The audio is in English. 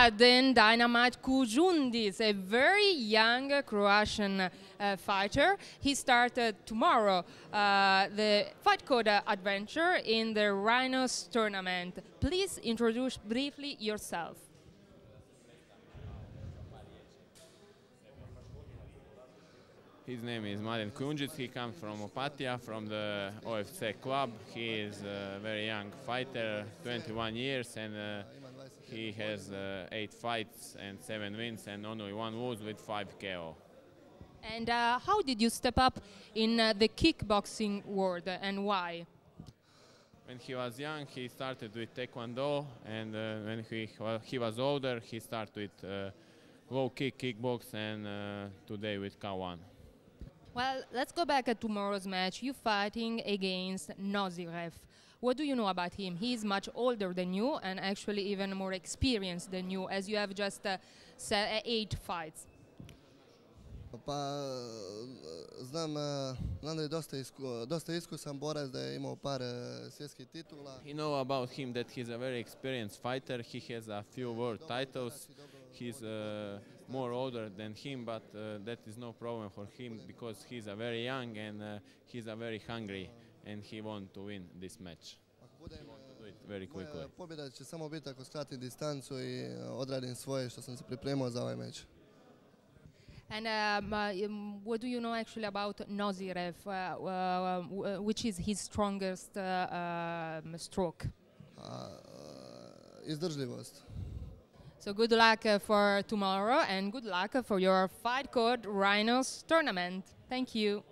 Mladen Dynamite Kujundis, a very young Croatian fighter. He started tomorrow the Fight Code adventure in the Rhinos tournament. Please introduce briefly yourself. His name is Mladen Kujundis. He comes from Opatija, from the OFC club. He is a very young fighter, 21 years, and he has 8 fights and 7 wins and only 1 lose with 5 KO. And how did you step up in the kickboxing world and why? When he was young, he started with Taekwondo, and when he was older, he started with low kick, kickbox, and today with K1. Well, let's go back at tomorrow's match. You fighting against Nozirev. What do you know about him? He's much older than you and actually even more experienced than you, as you have just 8 fights. Pa znam da je dosta iskusan borac, da je imao par svjetskih titula. You know about him that he's a very experienced fighter. He has a few world titles. He's more older than him, but that is no problem for him because he's a very young and he's a very hungry and he wants to win this match. He wants to do it very quickly. Pobjeda će samo biti ako skratim distancu I odradim svoje što sam se pripremao za ovaj meč. And what do you know actually about Nozirev? Which is his strongest stroke? Izdržljivost. So good luck for tomorrow and good luck for your Fight Code Rhinos tournament. Thank you.